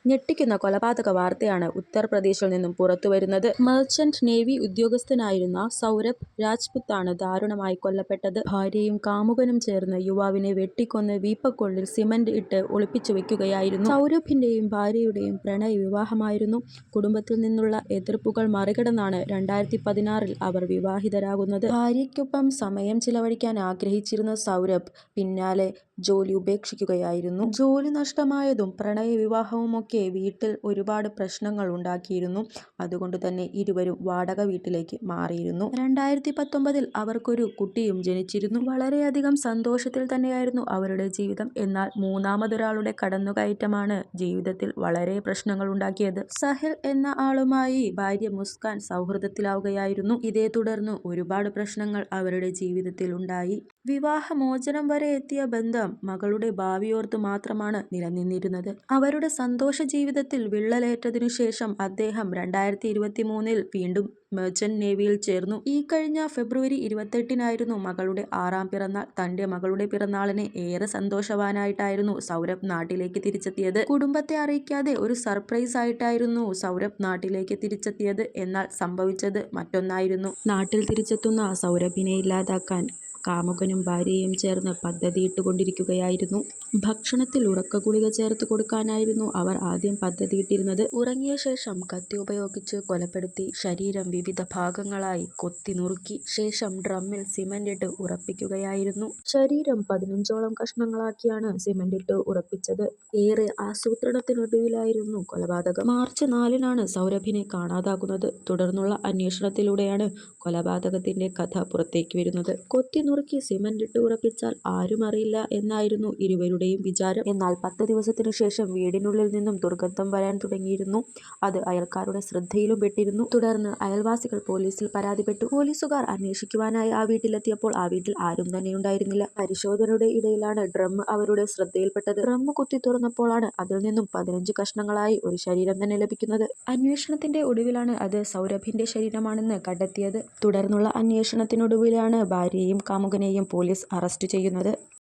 ഞെട്ടിക്കുന്ന കൊലപാതക വാർത്തയാണ് ഉത്തർപ്രദേശിൽ നിന്നും പുറത്തുവരുന്നത്. മെർച്ചന്റ് നേവി ഉദ്യോഗസ്ഥനായിരുന്ന സൗരഭ് രാജ്പുത്താണ് ദാരുണമായി കൊല്ലപ്പെട്ടത്. ഭാര്യയും കാമുകനും ചേർന്ന് യുവാവിനെ വെട്ടിക്കൊന്ന് വീപ്പക്കുള്ളിൽ സിമന്റ് ഇട്ട് ഒളിപ്പിച്ചു വെക്കുകയായിരുന്നു. സൗരഭിന്റെയും ഭാര്യയുടെയും പ്രണയ വിവാഹമായിരുന്നു. കുടുംബത്തിൽ നിന്നുള്ള എതിർപ്പുകൾ മറികടന്നാണ് 2016 അവർ വിവാഹിതരാകുന്നത്. ഭാര്യയ്ക്കൊപ്പം സമയം ചിലവഴിക്കാൻ ആഗ്രഹിച്ചിരുന്ന സൗരഭ് പിന്നാലെ ജോലി ഉപേക്ഷിക്കുകയായിരുന്നു. ജോലി നഷ്ടമായതും പ്രണയ വിവാഹവുമൊക്കെ വീട്ടിൽ ഒരുപാട് പ്രശ്നങ്ങൾ ഉണ്ടാക്കിയിരുന്നു. അതുകൊണ്ട് തന്നെ ഇരുവരും വാടക വീട്ടിലേക്ക് മാറിയിരുന്നു. 2019 അവർക്കൊരു കുട്ടിയും ജനിച്ചിരുന്നു. വളരെയധികം സന്തോഷത്തിൽ തന്നെയായിരുന്നു അവരുടെ ജീവിതം. എന്നാൽ മൂന്നാമതൊരാളുടെ കടന്നുകയറ്റമാണ് ജീവിതത്തിൽ വളരെ പ്രശ്നങ്ങൾ ഉണ്ടാക്കിയത്. സഹിൽ എന്ന ആളുമായി ഭാര്യ മുസ്കാൻ സൗഹൃദത്തിലാവുകയായിരുന്നു. ഇതേ തുടർന്ന് ഒരുപാട് പ്രശ്നങ്ങൾ അവരുടെ ജീവിതത്തിൽ ഉണ്ടായി. വിവാഹമോചനം വരെ എത്തിയ ബന്ധം മകളുടെ ഭാവിയോർത്ത് മാത്രമാണ് നിലനിന്നിരുന്നത്. അവരുടെ സന്തോഷ ജീവിതത്തിൽ വിള്ളലേറ്റതിനു ശേഷം അദ്ദേഹം 2023 വീണ്ടും മെർച്ചന്റ് നേവിയിൽ ചേർന്നു. ഈ കഴിഞ്ഞ ഫെബ്രുവരി 28 മകളുടെ 6ാം പിറന്നാൾ. തന്റെ മകളുടെ പിറന്നാളിന് ഏറെ സന്തോഷവാനായിട്ടായിരുന്നു സൗരഭ് നാട്ടിലേക്ക് തിരിച്ചെത്തിയത്. കുടുംബത്തെ അറിയിക്കാതെ ഒരു സർപ്രൈസ് ആയിട്ടായിരുന്നു സൗരഭ് നാട്ടിലേക്ക് തിരിച്ചെത്തിയത്. എന്നാൽ സംഭവിച്ചത് മറ്റൊന്നായിരുന്നു. നാട്ടിൽ തിരിച്ചെത്തുന്ന സൗരഭിനെ ഇല്ലാതാക്കാൻ കാമുകനും ഭാര്യയും ചേർന്ന് പദ്ധതിയിട്ടുകൊണ്ടിരിക്കുകയായിരുന്നു. ഭക്ഷണത്തിൽ ഉറക്കഗുളിക ചേർത്ത് കൊടുക്കാനായിരുന്നു അവർ ആദ്യം പദ്ധതിയിട്ടിരുന്നത്. ഉറങ്ങിയ ശേഷം കത്തി ഉപയോഗിച്ച് കൊലപ്പെടുത്തി ശരീരം വിവിധ ഭാഗങ്ങളായി കൊത്തി നുറുക്കി ശേഷം ഡ്രമ്മിൽ സിമന്റ് ഇട്ട് ഉറപ്പിക്കുകയായിരുന്നു. ശരീരം 15ഓളം കഷ്ണങ്ങളാക്കിയാണ് സിമന്റ് ഇട്ട് ഉറപ്പിച്ചത്. ഏറെ ആസൂത്രണത്തിനൊടുവിലായിരുന്നു കൊലപാതകം. മാർച്ച് 4 സൗരഭിനെ കാണാതാകുന്നത്. തുടർന്നുള്ള അന്വേഷണത്തിലൂടെയാണ് കൊലപാതകത്തിന്റെ കഥ പുറത്തേക്ക് വരുന്നത്. കൊത്തി നുറുക്കി സിമന്റ് ഇട്ട് ഉറപ്പിച്ചാൽ ആരും അറിയില്ല എന്നായിരുന്നു ഇരുവരുടെയും വിചാരം. എന്നാൽ 10 ദിവസത്തിനു ശേഷം വീടിനുള്ളിൽ നിന്നും ദുർഗന്ധം വരാൻ തുടങ്ങിയിരുന്നു. അത് അയൽക്കാരുടെ ശ്രദ്ധയിലും പെട്ടിരുന്നു. തുടർന്ന് അയൽവാസികൾ പോലീസിൽ പരാതിപ്പെട്ടു. പോലീസുകാർ അന്വേഷിക്കുവാനായി ആ വീട്ടിലെത്തിയപ്പോൾ ആ വീട്ടിൽ ആരും തന്നെ ഉണ്ടായിരുന്നില്ല. പരിശോധനയുടെ ഇടയിലാണ് ഡ്രം അവരുടെ ശ്രദ്ധയിൽപ്പെട്ടത്. ഡ്രം കുത്തി തുറന്നപ്പോഴാണ് അതിൽ നിന്നും 15 കഷ്ണങ്ങളായി ഒരു ശരീരം തന്നെ ലഭിക്കുന്നത്. അന്വേഷണത്തിന്റെ ഒടുവിലാണ് അത് സൗരഭിന്റെ ശരീരമാണെന്ന് കണ്ടെത്തിയത്. തുടർന്നുള്ള അന്വേഷണത്തിനൊടുവിലാണ് ഭാര്യയെയും കാമുകനെയും പോലീസ് അറസ്റ്റ് ചെയ്യുന്നത്.